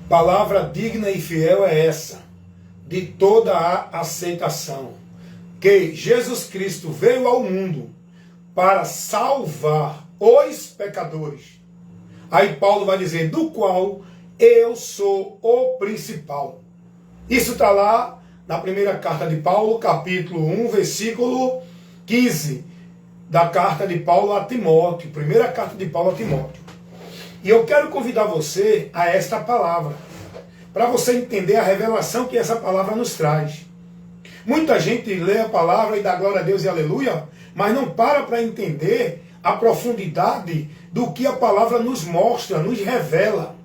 Palavra digna e fiel é essa, de toda a aceitação, que Jesus Cristo veio ao mundo para salvar os pecadores. Aí Paulo vai dizer, do qual eu sou o principal. Isso está lá na primeira carta de Paulo, capítulo 1, versículo 15, da carta de Paulo a Timóteo, primeira carta de Paulo a Timóteo. E eu quero convidar você a esta palavra, para você entender a revelação que essa palavra nos traz. Muita gente lê a palavra e dá glória a Deus e aleluia, mas não para entender a profundidade do que a palavra nos mostra, nos revela.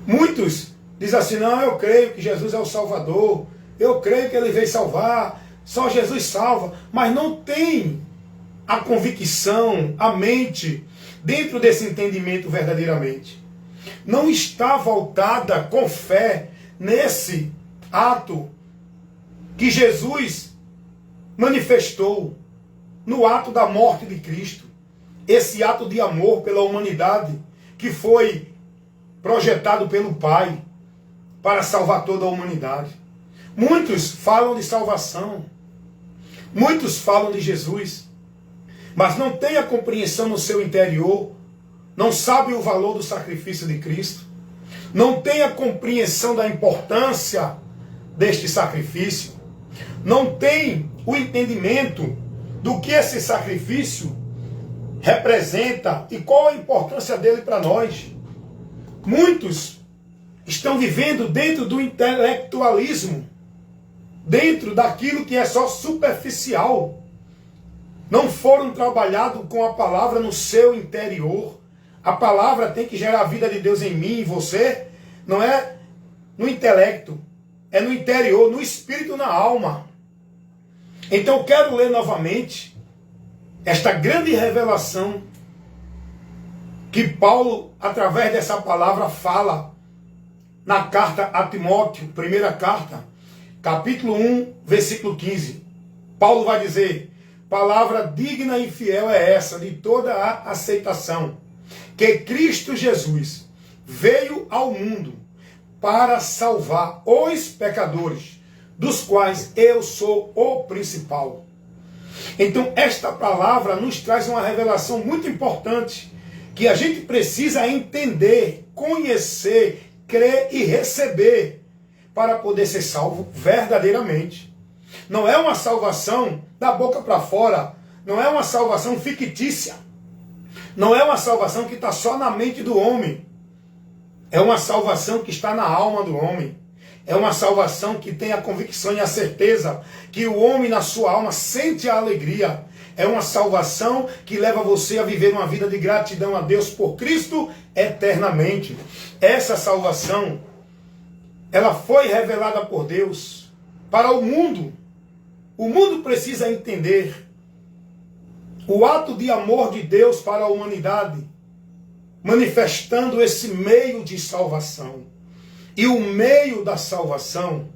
Muitos dizem assim, não, eu creio que Jesus é o Salvador, eu creio que Ele veio salvar, só Jesus salva, mas não tem a convicção, a mente, dentro desse entendimento verdadeiramente. Não está voltada com fé nesse ato que Jesus manifestou no ato da morte de Cristo. Esse ato de amor pela humanidade que foi projetado pelo Pai para salvar toda a humanidade. Muitos falam de salvação, muitos falam de Jesus, mas não têm a compreensão no seu interior, não sabem o valor do sacrifício de Cristo, não têm a compreensão da importância deste sacrifício, não têm o entendimento do que esse sacrifício representa e qual a importância dele para nós. Muitos estão vivendo dentro do intelectualismo, dentro daquilo que é só superficial. Não foram trabalhados com a palavra no seu interior. A palavra tem que gerar a vida de Deus em mim e em você. Não é no intelecto, é no interior, no espírito, na alma. Então eu quero ler novamente esta grande revelação que Paulo, através dessa palavra, fala na carta a Timóteo, primeira carta, capítulo 1, versículo 15. Paulo vai dizer, palavra digna e fiel é essa, de toda a aceitação, que Cristo Jesus veio ao mundo para salvar os pecadores, dos quais eu sou o principal. Então esta palavra nos traz uma revelação muito importante, que a gente precisa entender, conhecer, crer e receber, para poder ser salvo verdadeiramente. Não é uma salvação da boca para fora, não é uma salvação fictícia, não é uma salvação que está só na mente do homem, é uma salvação que está na alma do homem. É uma salvação que tem a convicção e a certeza que o homem na sua alma sente a alegria. É uma salvação que leva você a viver uma vida de gratidão a Deus por Cristo eternamente. Essa salvação, ela foi revelada por Deus para o mundo. O mundo precisa entender o ato de amor de Deus para a humanidade, manifestando esse meio de salvação. E o meio da salvação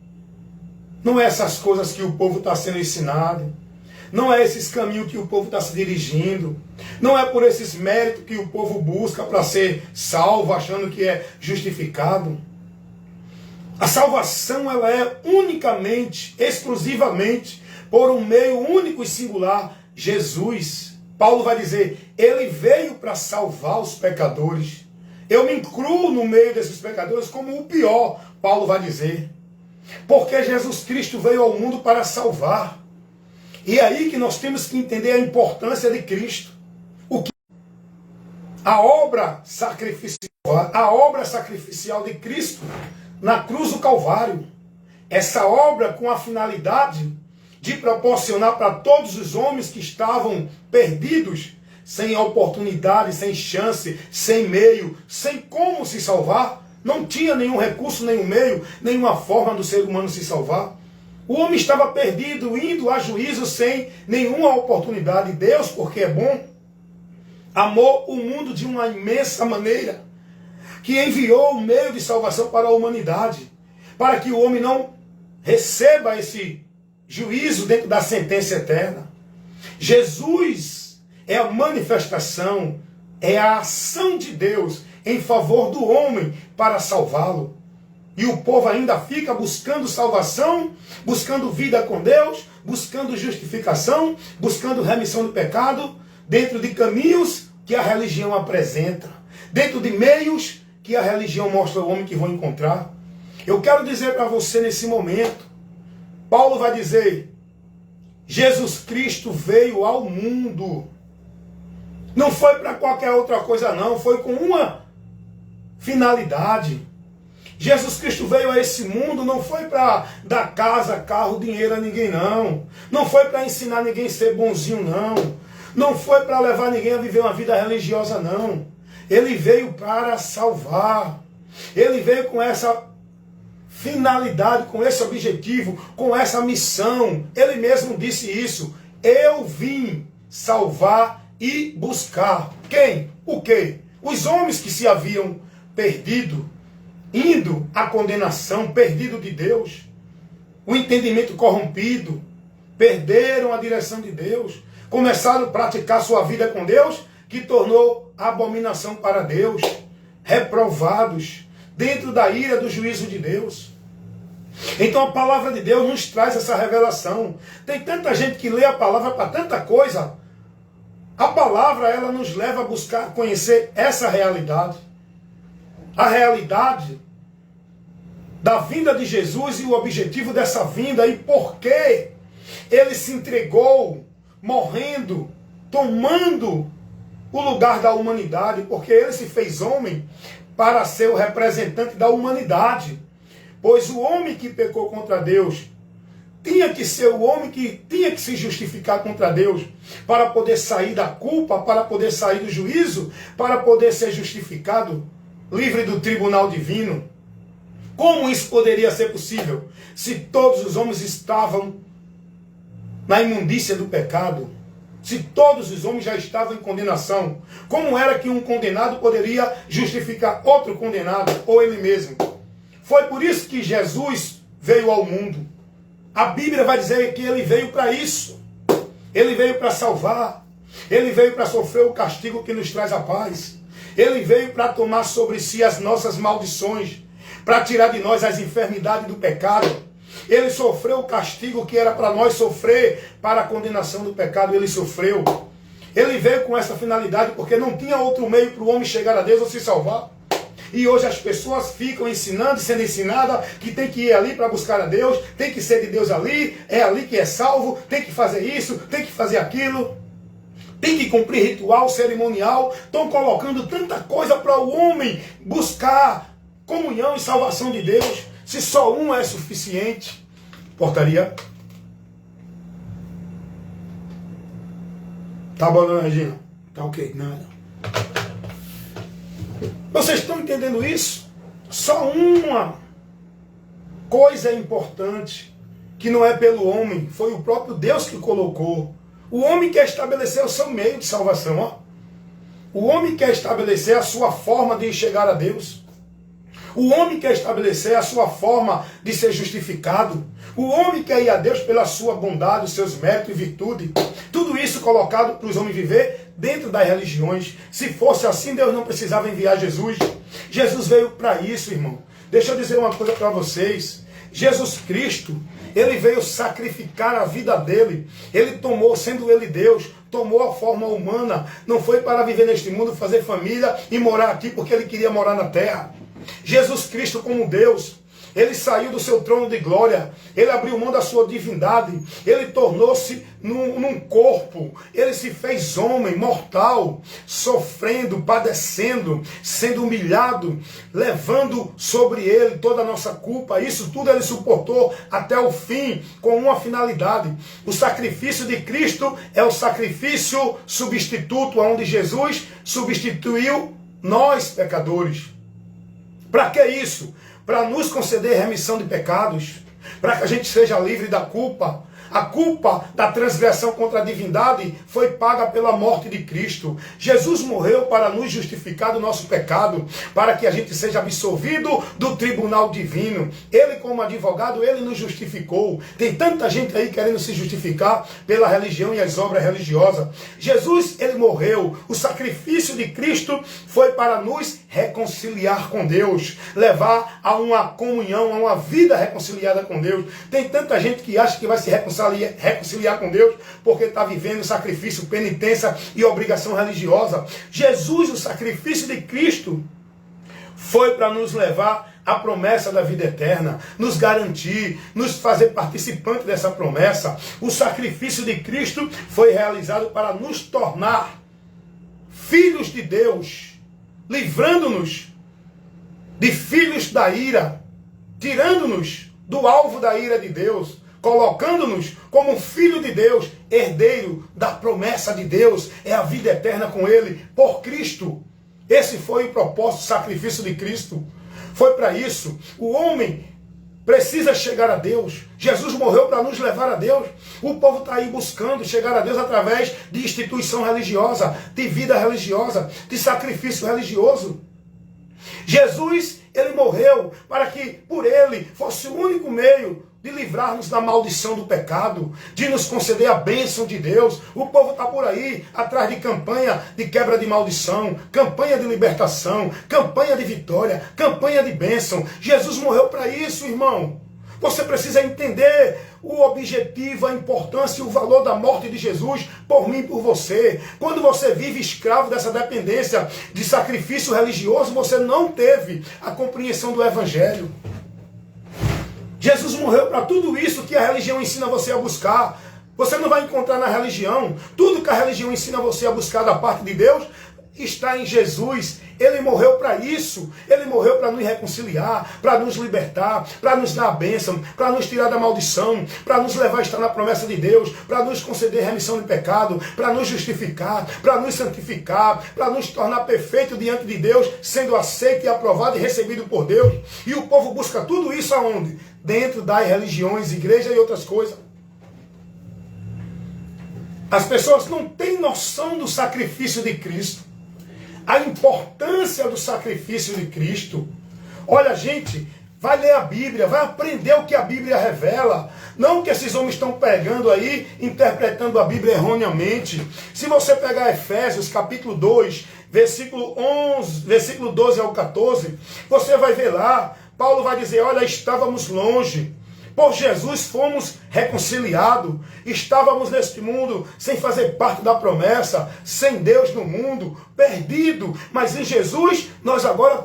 não é essas coisas que o povo está sendo ensinado, não é esses caminhos que o povo está se dirigindo, não é por esses méritos que o povo busca para ser salvo, achando que é justificado. A salvação ela é unicamente, exclusivamente, por um meio único e singular, Jesus. Paulo vai dizer, ele veio para salvar os pecadores. Eu me incluo no meio desses pecadores como o pior, Paulo vai dizer. Porque Jesus Cristo veio ao mundo para salvar. E é aí que nós temos que entender a importância de Cristo. A obra sacrificial de Cristo na cruz do Calvário. Essa obra com a finalidade de proporcionar para todos os homens que estavam perdidos, sem oportunidade, sem chance, sem meio, sem como se salvar. Não tinha nenhum recurso, nenhum meio, nenhuma forma do ser humano se salvar. O homem estava perdido, indo a juízo sem nenhuma oportunidade. Deus, porque é bom, amou o mundo de uma imensa maneira, que enviou o meio de salvação para a humanidade, para que o homem não receba esse juízo dentro da sentença eterna. Jesus é a manifestação, é a ação de Deus em favor do homem para salvá-lo. E o povo ainda fica buscando salvação, buscando vida com Deus, buscando justificação, buscando remissão do pecado, dentro de caminhos que a religião apresenta, dentro de meios que a religião mostra ao homem que vão encontrar. Eu quero dizer para você nesse momento, Paulo vai dizer, Jesus Cristo veio ao mundo. Não foi para qualquer outra coisa não, foi com uma finalidade. Jesus Cristo veio a esse mundo, não foi para dar casa, carro, dinheiro a ninguém não. Não foi para ensinar ninguém a ser bonzinho não. Não foi para levar ninguém a viver uma vida religiosa não. Ele veio para salvar. Ele veio com essa finalidade, com esse objetivo, com essa missão. Ele mesmo disse isso. Eu vim salvar e buscar. Quem? O quê? Os homens que se haviam perdido, indo à condenação, perdido de Deus, o entendimento corrompido, perderam a direção de Deus, começaram a praticar sua vida com Deus, que tornou abominação para Deus, reprovados, dentro da ira do juízo de Deus. Então a palavra de Deus nos traz essa revelação. Tem tanta gente que lê a palavra para tanta coisa. A palavra, ela nos leva a buscar conhecer essa realidade. A realidade da vinda de Jesus e o objetivo dessa vinda e por que ele se entregou, morrendo, tomando o lugar da humanidade, porque ele se fez homem para ser o representante da humanidade. Pois o homem que pecou contra Deus tinha que ser o homem que tinha que se justificar contra Deus para poder sair da culpa, para poder sair do juízo, para poder ser justificado, livre do tribunal divino. Como isso poderia ser possível se todos os homens estavam na imundícia do pecado? Se todos os homens já estavam em condenação, como era que um condenado poderia justificar outro condenado, ou ele mesmo? Foi por isso que Jesus veio ao mundo. A Bíblia vai dizer que ele veio para isso. Ele veio para salvar. Ele veio para sofrer o castigo que nos traz a paz. Ele veio para tomar sobre si as nossas maldições, para tirar de nós as enfermidades do pecado. Ele sofreu o castigo que era para nós sofrer, para a condenação do pecado, ele sofreu. Ele veio com essa finalidade porque não tinha outro meio para o homem chegar a Deus ou se salvar. E hoje as pessoas ficam ensinando e sendo ensinadas que tem que ir ali para buscar a Deus, tem que ser de Deus ali, é ali que é salvo, tem que fazer isso, tem que fazer aquilo, tem que cumprir ritual, cerimonial. Estão colocando tanta coisa para o homem buscar comunhão e salvação de Deus, se só um é suficiente. Portaria. Tá bom, dona Regina? Tá ok, nada. Vocês estão entendendo isso? Só uma coisa é importante, que não é pelo homem, foi o próprio Deus que colocou. O homem quer estabelecer o seu meio de salvação. Ó. O homem quer estabelecer a sua forma de chegar a Deus. O homem quer estabelecer a sua forma de ser justificado. O homem quer ir a Deus pela sua bondade, os seus méritos e virtude. Tudo isso colocado para os homens viver dentro das religiões. Se fosse assim, Deus não precisava enviar Jesus. Jesus veio para isso, irmão. Deixa eu dizer uma coisa para vocês. Jesus Cristo, ele veio sacrificar a vida dele. Ele tomou, sendo ele Deus, tomou a forma humana. Não foi para viver neste mundo, fazer família e morar aqui porque ele queria morar na terra. Jesus Cristo como Deus, ele saiu do seu trono de glória, ele abriu mão da sua divindade, ele tornou-se num corpo, ele se fez homem, mortal, sofrendo, padecendo, sendo humilhado, levando sobre ele toda a nossa culpa. Isso tudo ele suportou até o fim, com uma finalidade. O sacrifício de Cristo é o sacrifício substituto, onde Jesus substituiu nós, pecadores. Para que isso? Para nos conceder remissão de pecados, para que a gente seja livre da culpa. A culpa da transgressão contra a divindade foi paga pela morte de Cristo. Jesus morreu para nos justificar do nosso pecado, para que a gente seja absolvido do tribunal divino. Ele, como advogado, ele nos justificou. Tem tanta gente aí querendo se justificar pela religião e as obras religiosas. Jesus, ele morreu. O sacrifício de Cristo foi para nos reconciliar com Deus, levar a uma comunhão, a uma vida reconciliada com Deus. Tem tanta gente que acha que vai se reconciliar com Deus porque está vivendo sacrifício, penitência e obrigação religiosa. Jesus, o sacrifício de Cristo, foi para nos levar à promessa da vida eterna, nos garantir, nos fazer participante dessa promessa. O sacrifício de Cristo foi realizado para nos tornar filhos de Deus, livrando-nos de filhos da ira, tirando-nos do alvo da ira de Deus, colocando-nos como filho de Deus, herdeiro da promessa de Deus, é a vida eterna com Ele, por Cristo. Esse foi o propósito do sacrifício de Cristo. Foi para isso. O homem precisa chegar a Deus. Jesus morreu para nos levar a Deus. O povo está aí buscando chegar a Deus através de instituição religiosa, de vida religiosa, de sacrifício religioso. Jesus, ele morreu para que por ele fosse o único meio de livrar-nos da maldição do pecado, de nos conceder a bênção de Deus. O povo está por aí, atrás de campanha de quebra de maldição, campanha de libertação, campanha de vitória, campanha de bênção. Jesus morreu para isso, irmão. Você precisa entender o objetivo, a importância e o valor da morte de Jesus por mim e por você. Quando você vive escravo dessa dependência de sacrifício religioso, você não teve a compreensão do Evangelho. Jesus morreu para tudo isso que a religião ensina você a buscar. Você não vai encontrar na religião. Tudo que a religião ensina você a buscar da parte de Deus está em Jesus. Ele morreu para isso. Ele morreu para nos reconciliar, para nos libertar, para nos dar a bênção, para nos tirar da maldição, para nos levar a estar na promessa de Deus, para nos conceder remissão de pecado, para nos justificar, para nos santificar, para nos tornar perfeito diante de Deus, sendo aceito e aprovado e recebido por Deus. E o povo busca tudo isso aonde? Dentro das religiões, igreja e outras coisas. As pessoas não têm noção do sacrifício de Cristo, a importância do sacrifício de Cristo. Olha, gente, vai ler a Bíblia, vai aprender o que a Bíblia revela. Não que esses homens estão pregando aí, interpretando a Bíblia erroneamente. Se você pegar Efésios capítulo 2, versículo 12 ao 14, você vai ver lá, Paulo vai dizer, olha, estávamos longe, por Jesus fomos reconciliados, estávamos neste mundo sem fazer parte da promessa, sem Deus no mundo, perdido, mas em Jesus nós agora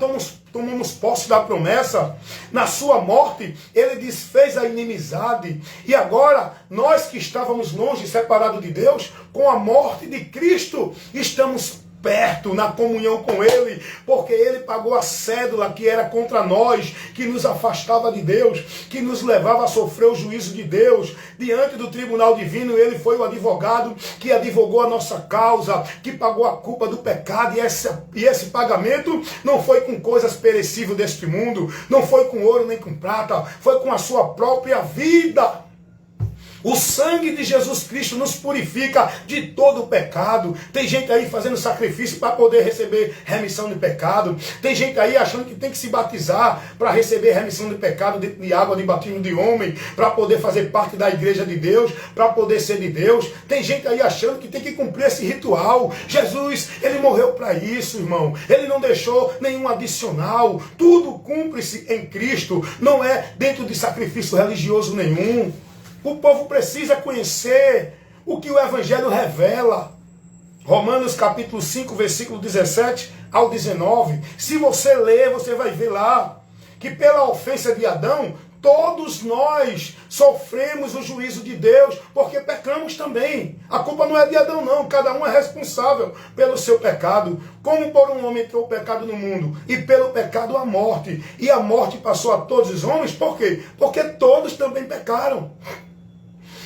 tomamos posse da promessa. Na sua morte ele desfez a inimizade, e agora nós que estávamos longe, separados de Deus, com a morte de Cristo, estamos perto, na comunhão com Ele, porque Ele pagou a cédula que era contra nós, que nos afastava de Deus, que nos levava a sofrer o juízo de Deus. Diante do tribunal divino, Ele foi o advogado que advogou a nossa causa, que pagou a culpa do pecado, e esse pagamento não foi com coisas perecíveis deste mundo, não foi com ouro nem com prata, foi com a sua própria vida. O sangue de Jesus Cristo nos purifica de todo o pecado. Tem gente aí fazendo sacrifício para poder receber remissão de pecado. Tem gente aí achando que tem que se batizar para receber remissão de pecado dentro de água de batismo de homem, para poder fazer parte da igreja de Deus, para poder ser de Deus. Tem gente aí achando que tem que cumprir esse ritual. Jesus, ele morreu para isso, irmão. Ele não deixou nenhum adicional. Tudo cumpre-se em Cristo. Não é dentro de sacrifício religioso nenhum. O povo precisa conhecer o que o Evangelho revela. Romanos capítulo 5, versículo 17 ao 19. Se você ler, você vai ver lá que pela ofensa de Adão, todos nós sofremos o juízo de Deus, porque pecamos também. A culpa não é de Adão, não. Cada um é responsável pelo seu pecado. Como por um homem entrou o pecado no mundo, e pelo pecado a morte. E a morte passou a todos os homens, por quê? Porque todos também pecaram.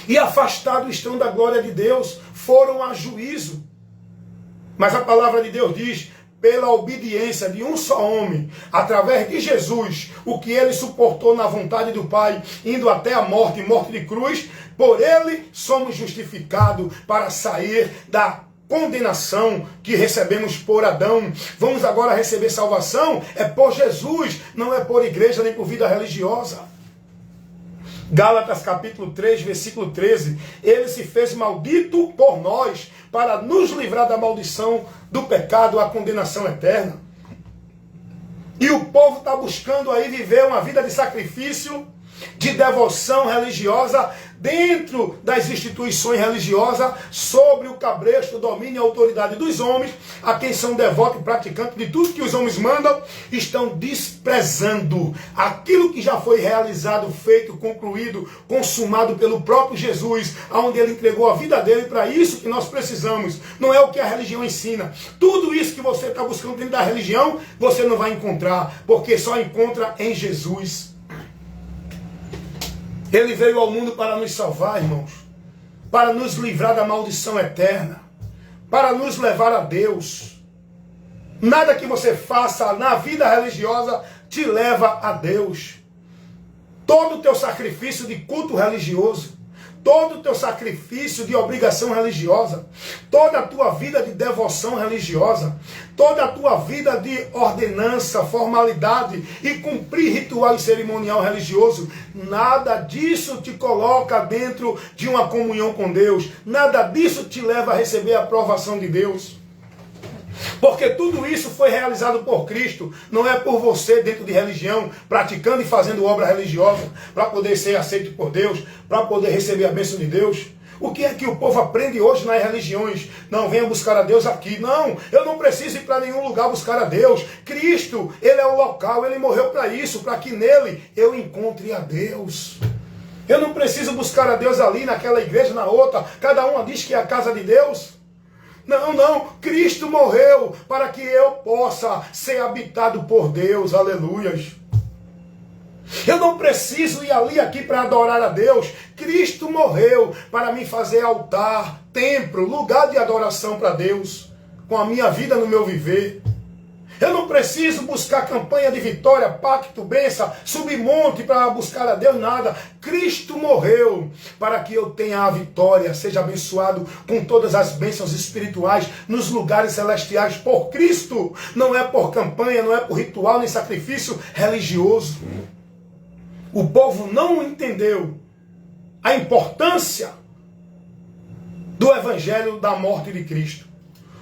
E afastados estão da glória de Deus, foram a juízo. Mas a palavra de Deus diz, pela obediência de um só homem, através de Jesus, o que ele suportou na vontade do Pai, indo até a morte, morte de cruz, por ele somos justificados para sair da condenação que recebemos por Adão. Vamos agora receber salvação, é por Jesus, não é por igreja nem por vida religiosa. Gálatas capítulo 3, versículo 13. Ele se fez maldito por nós, para nos livrar da maldição do pecado, a condenação eterna. E o povo está buscando aí viver uma vida de sacrifício, de devoção religiosa, dentro das instituições religiosas, sobre o cabresto, o domínio e a autoridade dos homens, a quem são devotos e praticantes de tudo que os homens mandam, estão desprezando aquilo que já foi realizado, feito, concluído, consumado pelo próprio Jesus, onde ele entregou a vida dele. Para isso que nós precisamos, não é o que a religião ensina. Tudo isso que você está buscando dentro da religião, você não vai encontrar, porque só encontra em Jesus. Ele veio ao mundo para nos salvar, irmãos, para nos livrar da maldição eterna, para nos levar a Deus. Nada que você faça na vida religiosa te leva a Deus. Todo o teu sacrifício de culto religioso, todo o teu sacrifício de obrigação religiosa, toda a tua vida de devoção religiosa, toda a tua vida de ordenança, formalidade e cumprir ritual e cerimonial religioso, nada disso te coloca dentro de uma comunhão com Deus, nada disso te leva a receber a aprovação de Deus. Porque tudo isso foi realizado por Cristo, não é por você dentro de religião, praticando e fazendo obra religiosa, para poder ser aceito por Deus, para poder receber a bênção de Deus. O que é que o povo aprende hoje nas religiões? Não, venha buscar a Deus aqui. Não, eu não preciso ir para nenhum lugar buscar a Deus. Cristo, Ele é o local, Ele morreu para isso, para que nele eu encontre a Deus. Eu não preciso buscar a Deus ali, naquela igreja, na outra. Cada uma diz que é a casa de Deus. Não, não, Cristo morreu para que eu possa ser habitado por Deus, aleluias. Eu não preciso ir ali aqui para adorar a Deus. Cristo morreu para me fazer altar, templo, lugar de adoração para Deus, com a minha vida no meu viver. Eu não preciso buscar campanha de vitória, pacto, bênção, subir monte para buscar a Deus, nada. Cristo morreu para que eu tenha a vitória, seja abençoado com todas as bênçãos espirituais nos lugares celestiais por Cristo. Não é por campanha, não é por ritual nem sacrifício religioso. O povo não entendeu a importância do evangelho da morte de Cristo.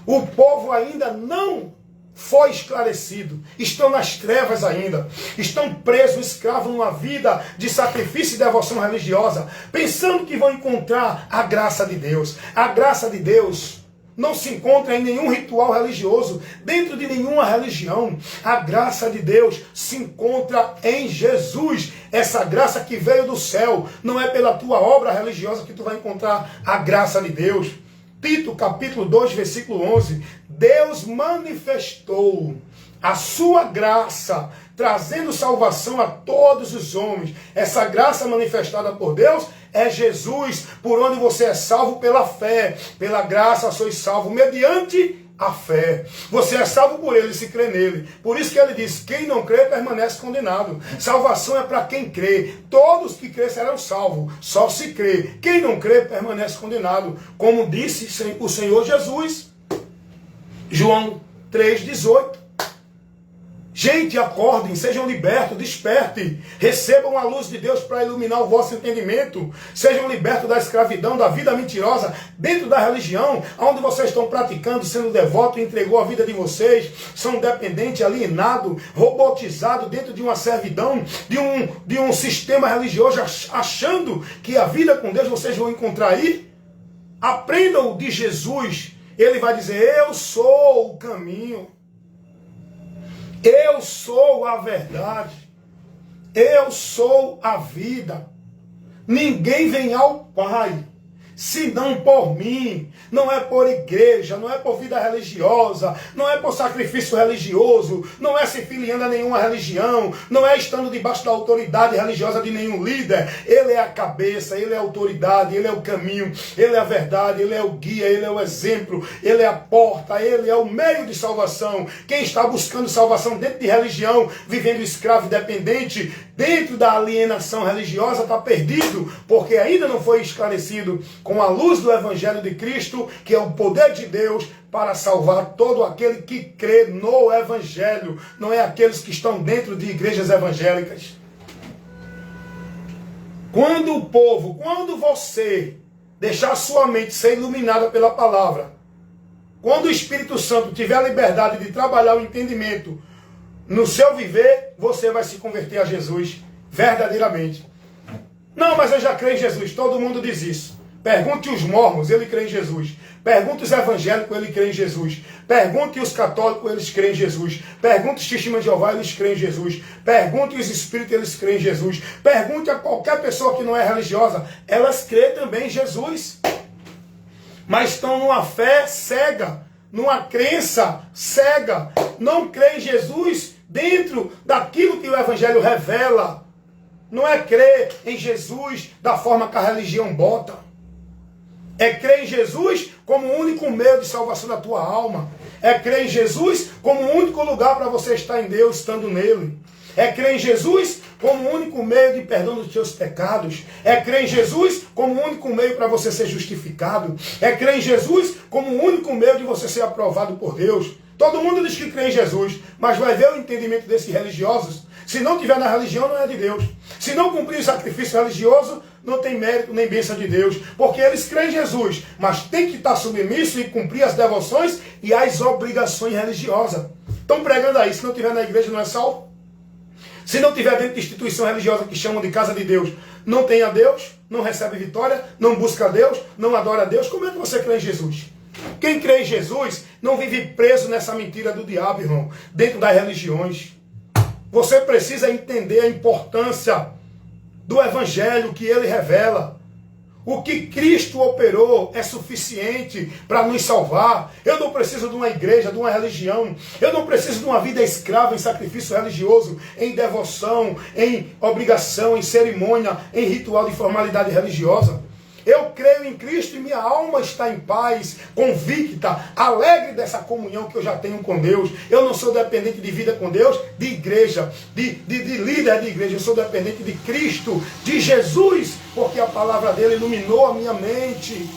O povo ainda não foi esclarecido, estão nas trevas ainda, estão presos, escravos numa vida de sacrifício e devoção religiosa, pensando que vão encontrar a graça de Deus. A graça de Deus não se encontra em nenhum ritual religioso, dentro de nenhuma religião. A graça de Deus se encontra em Jesus. Essa graça que veio do céu, não é pela tua obra religiosa que tu vai encontrar a graça de Deus. Tito, capítulo 2, versículo 11. Deus manifestou a sua graça, trazendo salvação a todos os homens. Essa graça manifestada por Deus é Jesus, por onde você é salvo pela fé. Pela graça sois salvo mediante a fé. Você é salvo por ele, se crê nele. Por isso que ele diz, quem não crê permanece condenado. Salvação é para quem crê. Todos que crê serão salvos. Só se crê. Quem não crê permanece condenado. Como disse o Senhor Jesus. João 3,18. Gente, acordem, sejam libertos, despertem, recebam a luz de Deus para iluminar o vosso entendimento, sejam libertos da escravidão, da vida mentirosa, dentro da religião, onde vocês estão praticando, sendo devoto, entregou a vida de vocês, são dependentes, alienados, robotizados dentro de uma servidão, de um sistema religioso, achando que a vida com Deus vocês vão encontrar aí. Aprendam de Jesus, ele vai dizer, eu sou o caminho. Eu sou a verdade, eu sou a vida. Ninguém vem ao Pai senão por mim. Não é por igreja, não é por vida religiosa, não é por sacrifício religioso, não é se filiando a nenhuma religião, não é estando debaixo da autoridade religiosa de nenhum líder. Ele é a cabeça, ele é a autoridade, ele é o caminho, ele é a verdade, ele é o guia, ele é o exemplo, ele é a porta, ele é o meio de salvação. Quem está buscando salvação dentro de religião, vivendo escravo e dependente, dentro da alienação religiosa, está perdido, porque ainda não foi esclarecido com a luz do Evangelho de Cristo, que é o poder de Deus para salvar todo aquele que crê no Evangelho, não é aqueles que estão dentro de igrejas evangélicas. Quando você deixar sua mente ser iluminada pela palavra, quando o Espírito Santo tiver a liberdade de trabalhar o entendimento no seu viver, você vai se converter a Jesus verdadeiramente. Não, mas eu já creio em Jesus. Todo mundo diz isso. Pergunte os mormons, ele crê em Jesus. Pergunte os evangélicos, ele crê em Jesus. Pergunte os católicos, eles creem em Jesus. Pergunte os testemunhos de Jeová, eles creem em Jesus. Pergunte os espíritos, eles creem em Jesus. Pergunte a qualquer pessoa que não é religiosa, elas creem também em Jesus. Mas estão numa fé cega, numa crença cega. Não creem em Jesus dentro daquilo que o Evangelho revela. Não é crer em Jesus da forma que a religião bota. É crer em Jesus como o único meio de salvação da tua alma. É crer em Jesus como o único lugar para você estar em Deus, estando nele. É crer em Jesus como o único meio de perdão dos teus pecados. É crer em Jesus como o único meio para você ser justificado. É crer em Jesus como o único meio de você ser aprovado por Deus. Todo mundo diz que crê em Jesus, mas vai ver o entendimento desses religiosos. Se não tiver na religião, não é de Deus. Se não cumprir o sacrifício religioso, não tem mérito nem bênção de Deus. Porque eles creem em Jesus, mas tem que estar submisso e cumprir as devoções e as obrigações religiosas. Estão pregando aí, se não tiver na igreja, não é salvo? Se não tiver dentro de instituição religiosa que chamam de casa de Deus, não tem a Deus, não recebe vitória, não busca a Deus, não adora a Deus, como é que você crê em Jesus? Quem crê em Jesus não vive preso nessa mentira do diabo, irmão, dentro das religiões. Você precisa entender a importância do Evangelho que ele revela. O que Cristo operou é suficiente para nos salvar. Eu não preciso de uma igreja, de uma religião. Eu não preciso de uma vida escrava em sacrifício religioso, em devoção, em obrigação, em cerimônia, em ritual de formalidade religiosa. Eu creio em Cristo e minha alma está em paz, convicta, alegre dessa comunhão que eu já tenho com Deus. Eu não sou dependente de vida com Deus, de igreja, de líder de igreja. Eu sou dependente de Cristo, de Jesus, porque a palavra dele iluminou a minha mente.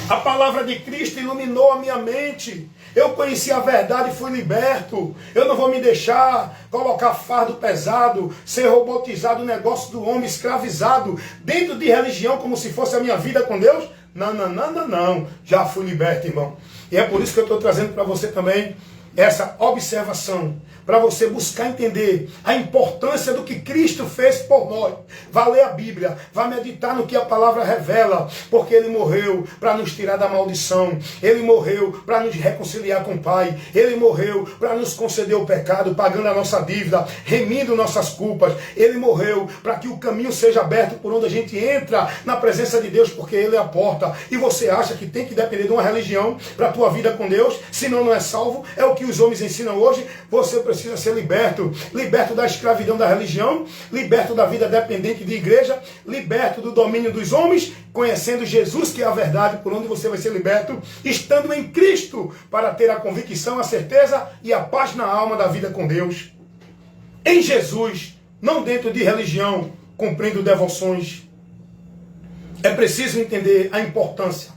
A palavra de Cristo iluminou a minha mente. Eu conheci a verdade e fui liberto. Eu não vou me deixar colocar fardo pesado, ser robotizado, o negócio do homem escravizado dentro de religião como se fosse a minha vida com Deus. Não. Já fui liberto, irmão. E é por isso que eu estou trazendo para você também essa observação, para você buscar entender a importância do que Cristo fez por nós. Vá ler a Bíblia, vá meditar no que a palavra revela, porque ele morreu para nos tirar da maldição, ele morreu para nos reconciliar com o Pai, ele morreu para nos conceder o pecado, pagando a nossa dívida, remindo nossas culpas, ele morreu para que o caminho seja aberto por onde a gente entra na presença de Deus, porque ele é a porta. E você acha que tem que depender de uma religião para a tua vida com Deus, senão não é salvo? É o que os homens ensinam hoje. Você precisa ser liberto da escravidão da religião, liberto da vida dependente de igreja, liberto do domínio dos homens, conhecendo Jesus, que é a verdade, por onde você vai ser liberto, estando em Cristo, para ter a convicção, a certeza e a paz na alma da vida com Deus. Em Jesus, não dentro de religião, cumprindo devoções. É preciso entender a importância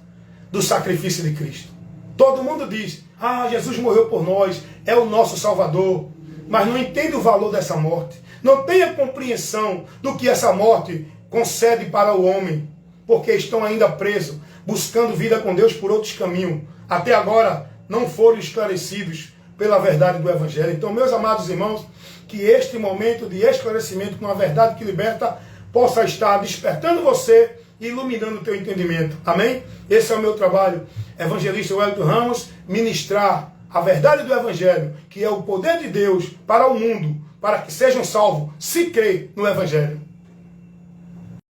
do sacrifício de Cristo. Todo mundo diz: Jesus morreu por nós, é o nosso Salvador. Mas não entende o valor dessa morte. Não tem a compreensão do que essa morte concede para o homem. Porque estão ainda presos, buscando vida com Deus por outros caminhos. Até agora não foram esclarecidos pela verdade do Evangelho. Então, meus amados irmãos, que este momento de esclarecimento com a verdade que liberta possa estar despertando você e iluminando o teu entendimento. Amém? Esse é o meu trabalho. Evangelista Wellington Ramos, ministrar a verdade do Evangelho, que é o poder de Deus para o mundo, para que sejam salvos, se crê no Evangelho.